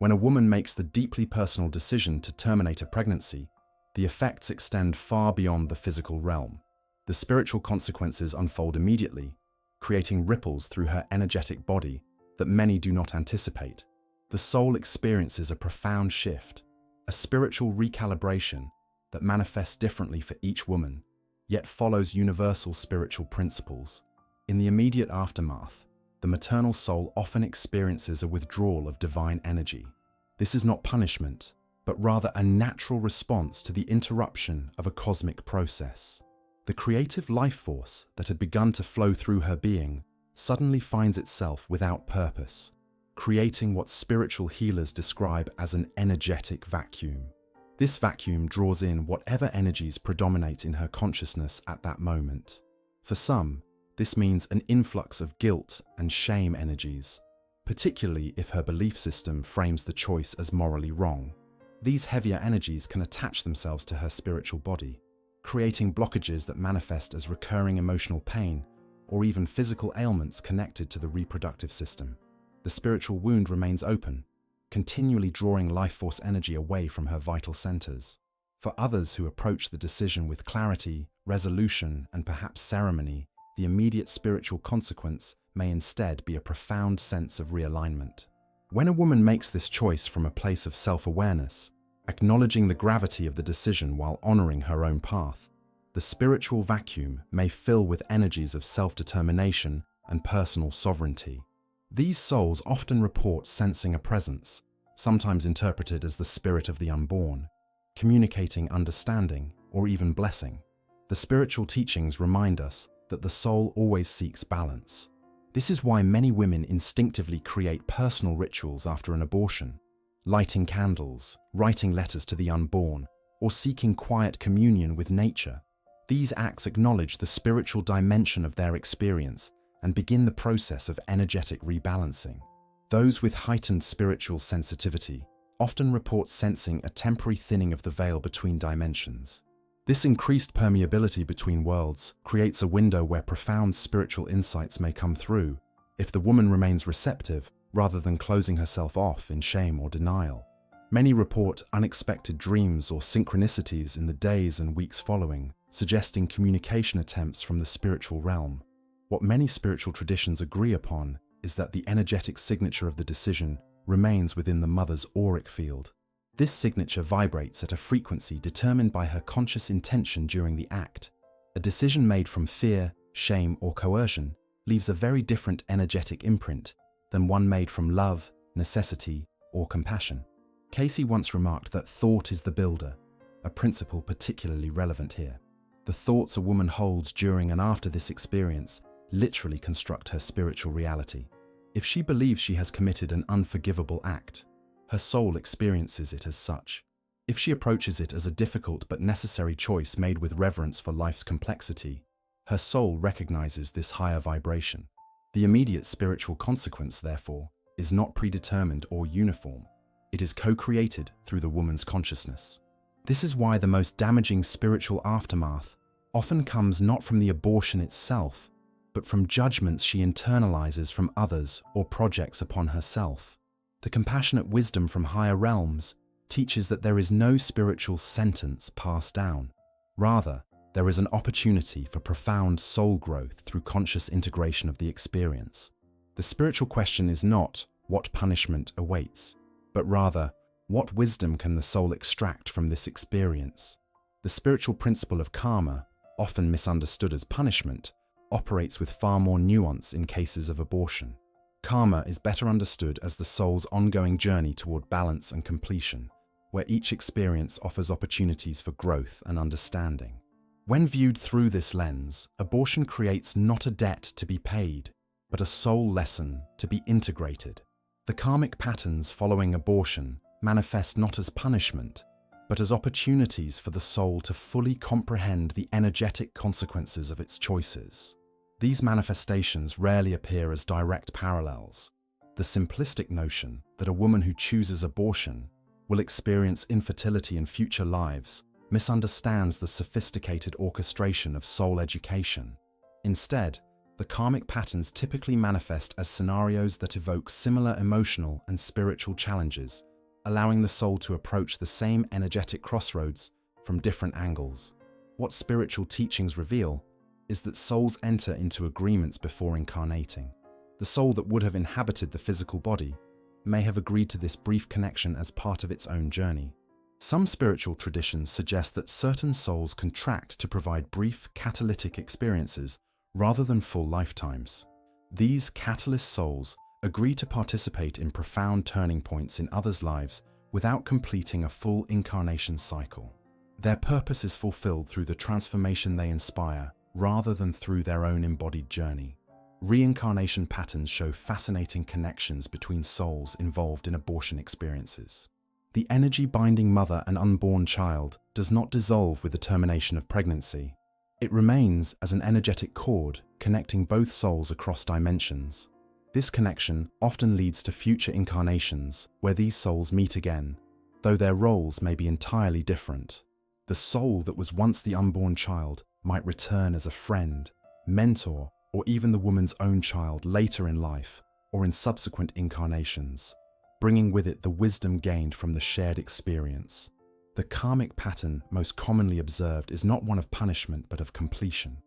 When a woman makes the deeply personal decision to terminate a pregnancy, the effects extend far beyond the physical realm. The spiritual consequences unfold immediately, creating ripples through her energetic body that many do not anticipate. The soul experiences a profound shift, a spiritual recalibration that manifests differently for each woman, yet follows universal spiritual principles. In the immediate aftermath, the maternal soul often experiences a withdrawal of divine energy. This is not punishment, but rather a natural response to the interruption of a cosmic process. The creative life force that had begun to flow through her being suddenly finds itself without purpose, creating what spiritual healers describe as an energetic vacuum. This vacuum draws in whatever energies predominate in her consciousness at that moment. For some, this means an influx of guilt and shame energies, particularly if her belief system frames the choice as morally wrong. These heavier energies can attach themselves to her spiritual body, creating blockages that manifest as recurring emotional pain or even physical ailments connected to the reproductive system. The spiritual wound remains open, continually drawing life force energy away from her vital centers. For others who approach the decision with clarity, resolution, and perhaps ceremony, the immediate spiritual consequence may instead be a profound sense of realignment. When a woman makes this choice from a place of self-awareness, acknowledging the gravity of the decision while honoring her own path, the spiritual vacuum may fill with energies of self-determination and personal sovereignty. These souls often report sensing a presence, sometimes interpreted as the spirit of the unborn, communicating understanding or even blessing. The spiritual teachings remind us that the soul always seeks balance. This is why many women instinctively create personal rituals after an abortion, lighting candles, writing letters to the unborn, or seeking quiet communion with nature. These acts acknowledge the spiritual dimension of their experience and begin the process of energetic rebalancing. Those with heightened spiritual sensitivity often report sensing a temporary thinning of the veil between dimensions. This increased permeability between worlds creates a window where profound spiritual insights may come through if the woman remains receptive rather than closing herself off in shame or denial. Many report unexpected dreams or synchronicities in the days and weeks following, suggesting communication attempts from the spiritual realm. What many spiritual traditions agree upon is that the energetic signature of the decision remains within the mother's auric field. This signature vibrates at a frequency determined by her conscious intention during the act. A decision made from fear, shame, or coercion leaves a very different energetic imprint than one made from love, necessity, or compassion. Cayce once remarked that thought is the builder, a principle particularly relevant here. The thoughts a woman holds during and after this experience literally construct her spiritual reality. If she believes she has committed an unforgivable act, her soul experiences it as such. If she approaches it as a difficult but necessary choice made with reverence for life's complexity, her soul recognizes this higher vibration. The immediate spiritual consequence, therefore, is not predetermined or uniform. It is co-created through the woman's consciousness. This is why the most damaging spiritual aftermath often comes not from the abortion itself, but from judgments she internalizes from others or projects upon herself. The compassionate wisdom from higher realms teaches that there is no spiritual sentence passed down. Rather, there is an opportunity for profound soul growth through conscious integration of the experience. The spiritual question is not what punishment awaits, but rather, what wisdom can the soul extract from this experience? The spiritual principle of karma, often misunderstood as punishment, operates with far more nuance in cases of abortion. Karma is better understood as the soul's ongoing journey toward balance and completion, where each experience offers opportunities for growth and understanding. When viewed through this lens, abortion creates not a debt to be paid, but a soul lesson to be integrated. The karmic patterns following abortion manifest not as punishment, but as opportunities for the soul to fully comprehend the energetic consequences of its choices. These manifestations rarely appear as direct parallels. The simplistic notion that a woman who chooses abortion will experience infertility in future lives misunderstands the sophisticated orchestration of soul education. Instead, the karmic patterns typically manifest as scenarios that evoke similar emotional and spiritual challenges allowing the soul to approach the same energetic crossroads from different angles. What spiritual teachings reveal is that souls enter into agreements before incarnating. The soul that would have inhabited the physical body may have agreed to this brief connection as part of its own journey. Some spiritual traditions suggest that certain souls contract to provide brief catalytic experiences rather than full lifetimes. These catalyst souls agree to participate in profound turning points in others' lives without completing a full incarnation cycle. Their purpose is fulfilled through the transformation they inspire rather than through their own embodied journey. Reincarnation patterns show fascinating connections between souls involved in abortion experiences. The energy binding mother and unborn child does not dissolve with the termination of pregnancy. It remains as an energetic cord connecting both souls across dimensions. This connection often leads to future incarnations where these souls meet again, though their roles may be entirely different. The soul that was once the unborn child might return as a friend, mentor, or even the woman's own child later in life or in subsequent incarnations, bringing with it the wisdom gained from the shared experience. The karmic pattern most commonly observed is not one of punishment but of completion.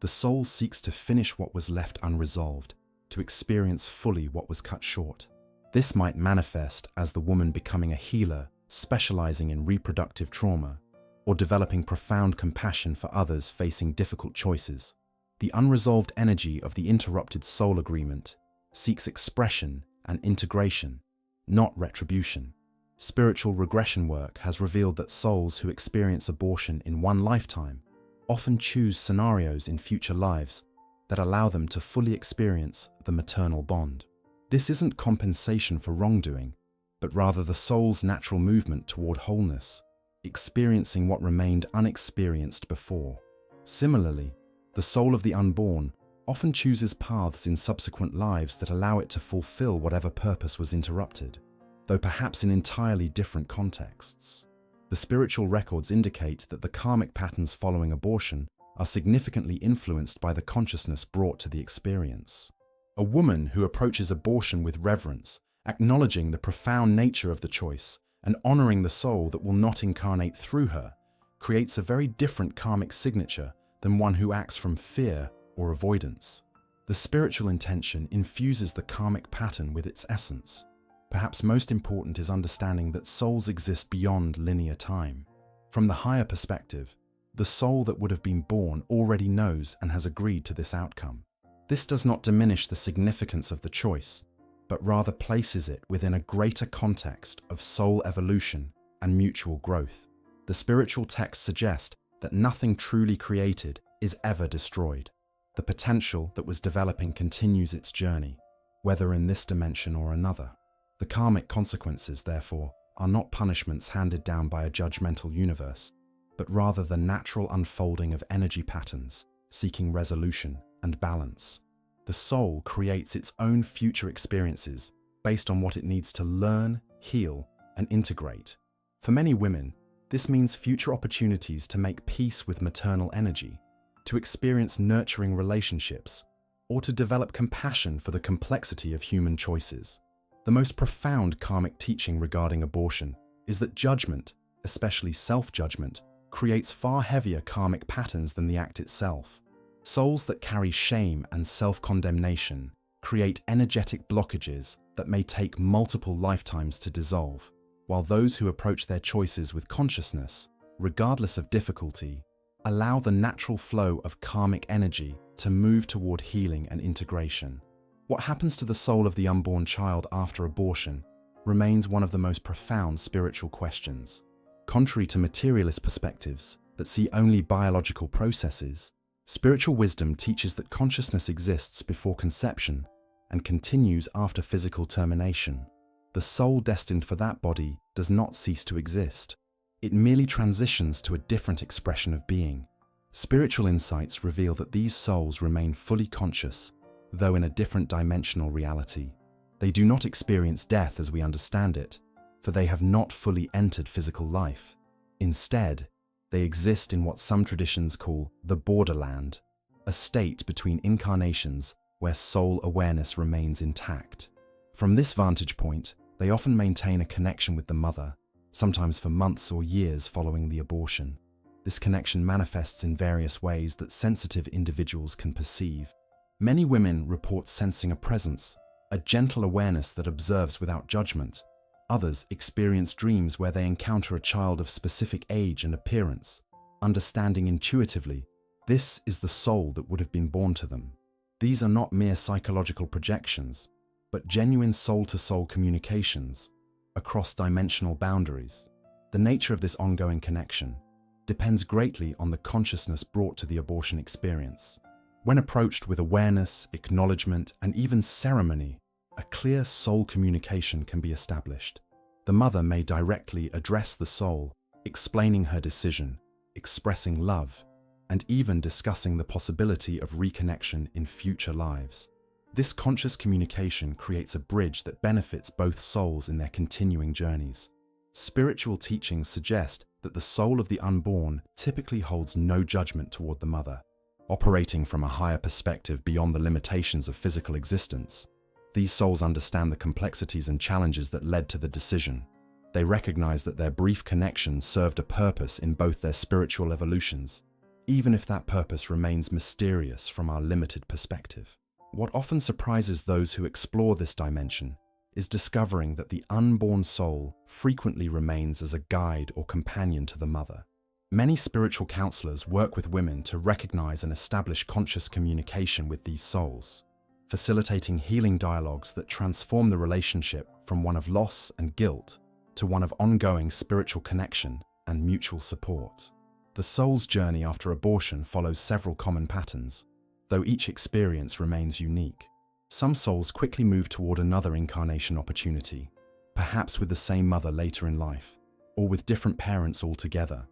The soul seeks to finish what was left unresolved, to experience fully what was cut short. This might manifest as the woman becoming a healer, specializing in reproductive trauma, or developing profound compassion for others facing difficult choices. The unresolved energy of the interrupted soul agreement seeks expression and integration, not retribution. Spiritual regression work has revealed that souls who experience abortion in one lifetime often choose scenarios in future lives that allow them to fully experience the maternal bond. This isn't compensation for wrongdoing, but rather the soul's natural movement toward wholeness, experiencing what remained unexperienced before. Similarly, the soul of the unborn often chooses paths in subsequent lives that allow it to fulfill whatever purpose was interrupted, though perhaps in entirely different contexts. The spiritual records indicate that the karmic patterns following abortion are significantly influenced by the consciousness brought to the experience. A woman who approaches abortion with reverence, acknowledging the profound nature of the choice and honoring the soul that will not incarnate through her, creates a very different karmic signature than one who acts from fear or avoidance. The spiritual intention infuses the karmic pattern with its essence. Perhaps most important is understanding that souls exist beyond linear time. From the higher perspective, the soul that would have been born already knows and has agreed to this outcome. This does not diminish the significance of the choice, but rather places it within a greater context of soul evolution and mutual growth. The spiritual texts suggest that nothing truly created is ever destroyed. The potential that was developing continues its journey, whether in this dimension or another. The karmic consequences, therefore, are not punishments handed down by a judgmental universe, but rather the natural unfolding of energy patterns, seeking resolution and balance. The soul creates its own future experiences based on what it needs to learn, heal, and integrate. For many women, this means future opportunities to make peace with maternal energy, to experience nurturing relationships, or to develop compassion for the complexity of human choices. The most profound karmic teaching regarding abortion is that judgment, especially self-judgment, creates far heavier karmic patterns than the act itself. Souls that carry shame and self-condemnation create energetic blockages that may take multiple lifetimes to dissolve, while those who approach their choices with consciousness, regardless of difficulty, allow the natural flow of karmic energy to move toward healing and integration. What happens to the soul of the unborn child after abortion remains one of the most profound spiritual questions. Contrary to materialist perspectives that see only biological processes, spiritual wisdom teaches that consciousness exists before conception and continues after physical termination. The soul destined for that body does not cease to exist. It merely transitions to a different expression of being. Spiritual insights reveal that these souls remain fully conscious, though in a different dimensional reality. They do not experience death as we understand it, for they have not fully entered physical life. Instead, they exist in what some traditions call the borderland, a state between incarnations where soul awareness remains intact. From this vantage point, They often maintain a connection with the mother, sometimes for months or years following the abortion. This connection manifests in various ways that sensitive individuals can perceive. Many women report sensing a presence, a gentle awareness that observes without judgment. Others experience dreams where they encounter a child of specific age and appearance, understanding intuitively, this is the soul that would have been born to them. These are not mere psychological projections, but genuine soul-to-soul communications across dimensional boundaries. The nature of this ongoing connection depends greatly on the consciousness brought to the abortion experience. When approached with awareness, acknowledgement, and even ceremony, a clear soul communication can be established. The mother may directly address the soul, explaining her decision, expressing love, and even discussing the possibility of reconnection in future lives. This conscious communication creates a bridge that benefits both souls in their continuing journeys. Spiritual teachings suggest that the soul of the unborn typically holds no judgment toward the mother, operating from a higher perspective beyond the limitations of physical existence. These souls understand the complexities and challenges that led to the decision. They recognize that their brief connection served a purpose in both their spiritual evolutions, even if that purpose remains mysterious from our limited perspective. What often surprises those who explore this dimension is discovering that the unborn soul frequently remains as a guide or companion to the mother. Many spiritual counselors work with women to recognize and establish conscious communication with these souls, facilitating healing dialogues that transform the relationship from one of loss and guilt to one of ongoing spiritual connection and mutual support. The soul's journey after abortion follows several common patterns, though each experience remains unique. Some souls quickly move toward another incarnation opportunity, perhaps with the same mother later in life, or with different parents altogether.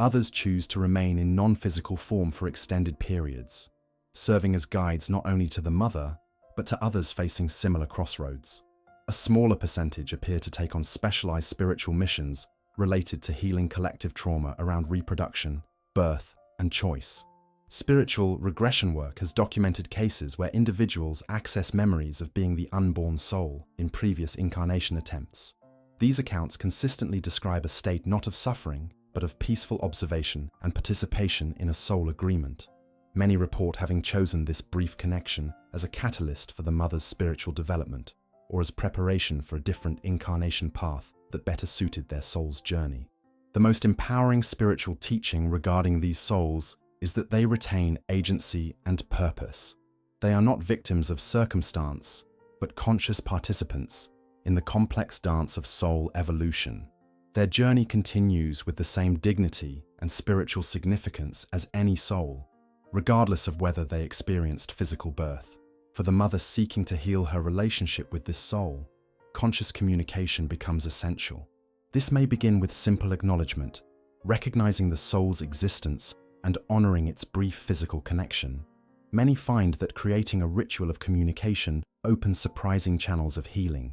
Others choose to remain in non-physical form for extended periods, serving as guides not only to the mother, but to others facing similar crossroads. A smaller percentage appear to take on specialized spiritual missions related to healing collective trauma around reproduction, birth, and choice. Spiritual regression work has documented cases where individuals access memories of being the unborn soul in previous incarnation attempts. These accounts consistently describe a state not of suffering, but of peaceful observation and participation in a soul agreement. Many report having chosen this brief connection as a catalyst for the mother's spiritual development, or as preparation for a different incarnation path that better suited their soul's journey. The most empowering spiritual teaching regarding these souls is that they retain agency and purpose. They are not victims of circumstance, but conscious participants in the complex dance of soul evolution. Their journey continues with the same dignity and spiritual significance as any soul, regardless of whether they experienced physical birth. For the mother seeking to heal her relationship with this soul, conscious communication becomes essential. This may begin with simple acknowledgement, recognizing the soul's existence and honoring its brief physical connection. Many find that creating a ritual of communication opens surprising channels of healing.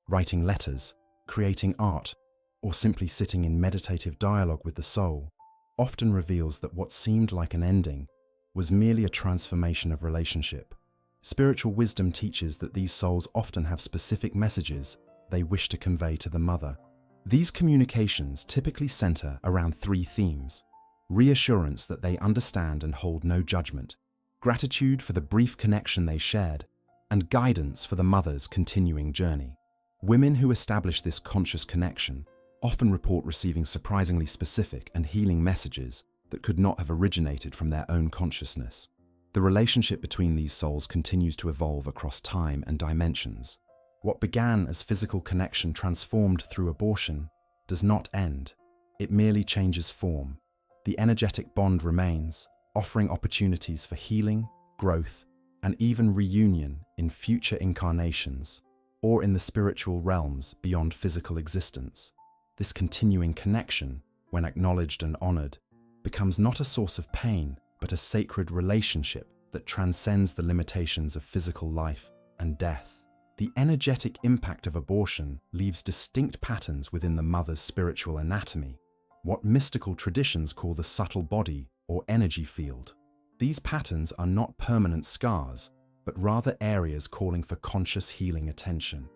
Writing letters, creating art, or simply sitting in meditative dialogue with the soul often reveals that what seemed like an ending was merely a transformation of relationship. Spiritual wisdom teaches that these souls often have specific messages they wish to convey to the mother. These communications typically center around three themes: reassurance that they understand and hold no judgment, gratitude for the brief connection they shared, and guidance for the mother's continuing journey. Women who establish this conscious connection often report receiving surprisingly specific and healing messages that could not have originated from their own consciousness. The relationship between these souls continues to evolve across time and dimensions. What began as physical connection transformed through abortion does not end. It merely changes form. The energetic bond remains, offering opportunities for healing, growth, and even reunion in future incarnations, or in the spiritual realms beyond physical existence. This continuing connection, when acknowledged and honored, becomes not a source of pain, but a sacred relationship that transcends the limitations of physical life and death. The energetic impact of abortion leaves distinct patterns within the mother's spiritual anatomy, what mystical traditions call the subtle body or energy field. These patterns are not permanent scars, but rather areas calling for conscious healing attention.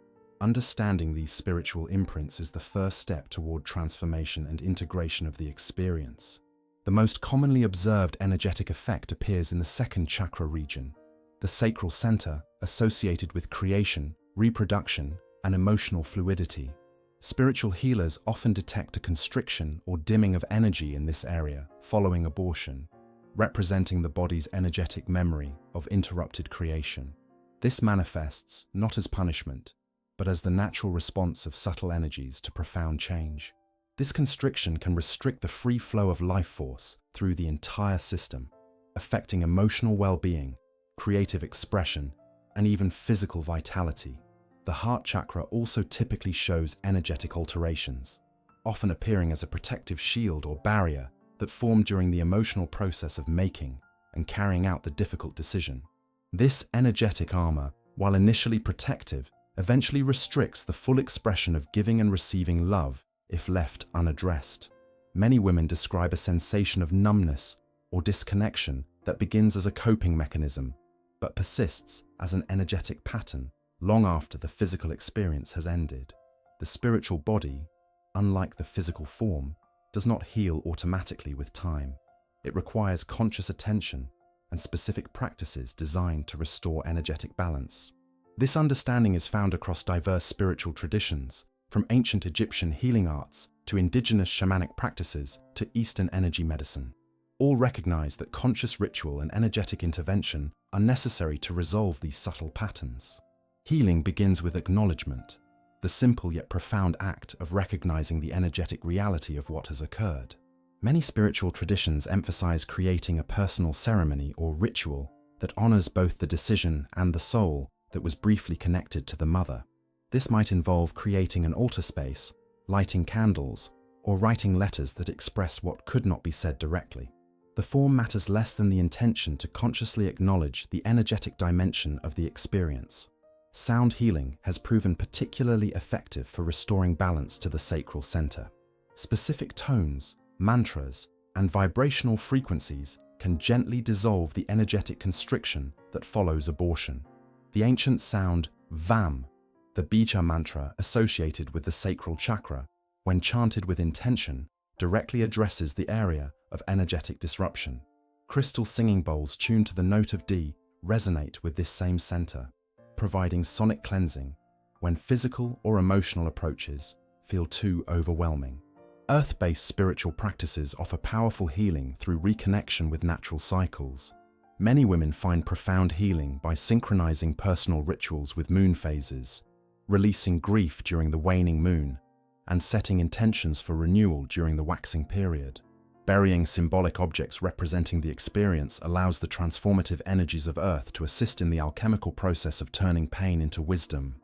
Understanding these spiritual imprints is the first step toward transformation and integration of the experience. The most commonly observed energetic effect appears in the second chakra region, the sacral center, associated with creation, reproduction, and emotional fluidity. Spiritual healers often detect a constriction or dimming of energy in this area following abortion, representing the body's energetic memory of interrupted creation. This manifests not as punishment, but as the natural response of subtle energies to profound change. This constriction can restrict the free flow of life force through the entire system, affecting emotional well-being, creative expression, and even physical vitality. The heart chakra also typically shows energetic alterations, often appearing as a protective shield or barrier that formed during the emotional process of making and carrying out the difficult decision. This energetic armor, while initially protective, eventually restricts the full expression of giving and receiving love if left unaddressed. Many women describe a sensation of numbness or disconnection that begins as a coping mechanism, but persists as an energetic pattern long after the physical experience has ended. The spiritual body, unlike the physical form, does not heal automatically with time. It requires conscious attention and specific practices designed to restore energetic balance. This understanding is found across diverse spiritual traditions, from ancient Egyptian healing arts to indigenous shamanic practices to Eastern energy medicine. All recognize that conscious ritual and energetic intervention are necessary to resolve these subtle patterns. Healing begins with acknowledgement, the simple yet profound act of recognizing the energetic reality of what has occurred. Many spiritual traditions emphasize creating a personal ceremony or ritual that honors both the decision and the soul that was briefly connected to the mother. This might involve creating an altar space, lighting candles, or writing letters that express what could not be said directly. The form matters less than the intention to consciously acknowledge the energetic dimension of the experience. Sound healing has proven particularly effective for restoring balance to the sacral center. Specific tones, mantras, and vibrational frequencies can gently dissolve the energetic constriction that follows abortion. The ancient sound Vam, the bija mantra associated with the sacral chakra, when chanted with intention, directly addresses the area of energetic disruption. Crystal singing bowls tuned to the note of D resonate with this same center, providing sonic cleansing when physical or emotional approaches feel too overwhelming. Earth-based spiritual practices offer powerful healing through reconnection with natural cycles. Many women find profound healing by synchronizing personal rituals with moon phases, releasing grief during the waning moon, and setting intentions for renewal during the waxing period. Burying symbolic objects representing the experience allows the transformative energies of Earth to assist in the alchemical process of turning pain into wisdom.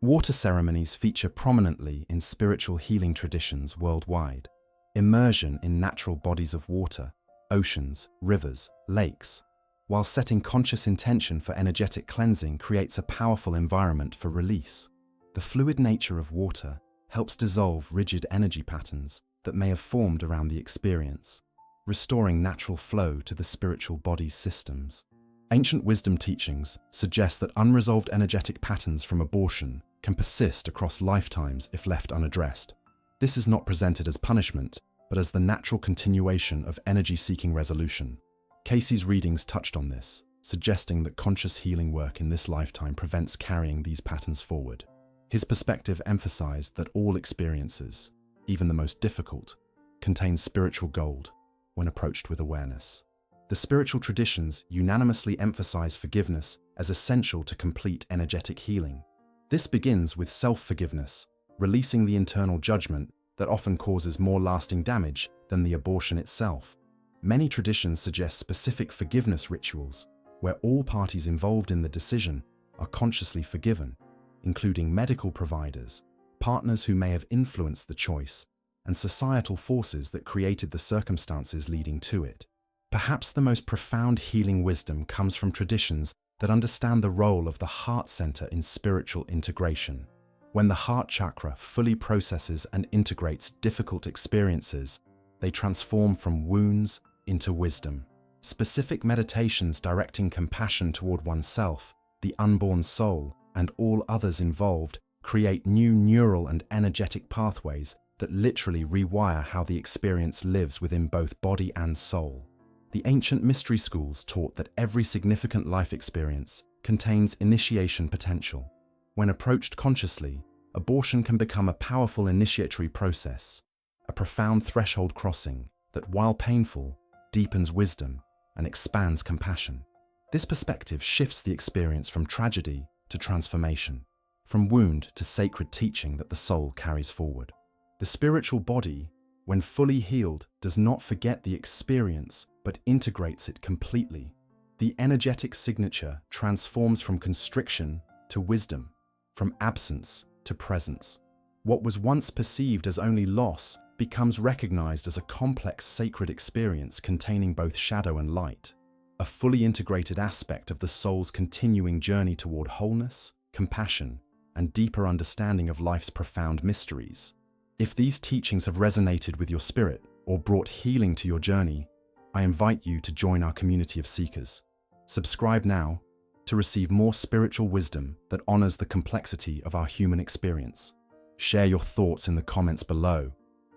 Water ceremonies feature prominently in spiritual healing traditions worldwide. Immersion in natural bodies of water, oceans, rivers, lakes, while setting conscious intention for energetic cleansing creates a powerful environment for release. The fluid nature of water helps dissolve rigid energy patterns that may have formed around the experience, restoring natural flow to the spiritual body's systems. Ancient wisdom teachings suggest that unresolved energetic patterns from abortion can persist across lifetimes if left unaddressed. This is not presented as punishment, but as the natural continuation of energy-seeking resolution. Cayce's readings touched on this, suggesting that conscious healing work in this lifetime prevents carrying these patterns forward. His perspective emphasized that all experiences, even the most difficult, contain spiritual gold when approached with awareness. The spiritual traditions unanimously emphasize forgiveness as essential to complete energetic healing. This begins with self-forgiveness, releasing the internal judgment that often causes more lasting damage than the abortion itself. Many traditions suggest specific forgiveness rituals where all parties involved in the decision are consciously forgiven, including medical providers, partners who may have influenced the choice, and societal forces that created the circumstances leading to it. Perhaps the most profound healing wisdom comes from traditions that understand the role of the heart center in spiritual integration. When the heart chakra fully processes and integrates difficult experiences, they transform from wounds into wisdom. Specific meditations directing compassion toward oneself, the unborn soul, and all others involved create new neural and energetic pathways that literally rewire how the experience lives within both body and soul. The ancient mystery schools taught that every significant life experience contains initiation potential. When approached consciously, abortion can become a powerful initiatory process, a profound threshold crossing that, while painful, deepens wisdom and expands compassion. This perspective shifts the experience from tragedy to transformation, from wound to sacred teaching that the soul carries forward. The spiritual body, when fully healed, does not forget the experience but integrates it completely. The energetic signature transforms from constriction to wisdom, from absence to presence. What was once perceived as only loss becomes recognized as a complex sacred experience containing both shadow and light, a fully integrated aspect of the soul's continuing journey toward wholeness, compassion, and deeper understanding of life's profound mysteries. If these teachings have resonated with your spirit or brought healing to your journey, I invite you to join our community of seekers. Subscribe now to receive more spiritual wisdom that honors the complexity of our human experience. Share your thoughts in the comments below.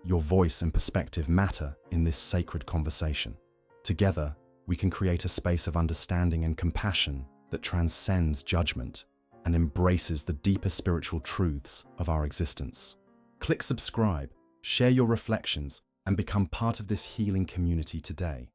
Your voice and perspective matter in this sacred conversation. Together, we can create a space of understanding and compassion that transcends judgment and embraces the deeper spiritual truths of our existence. Click subscribe, share your reflections, and become part of this healing community today.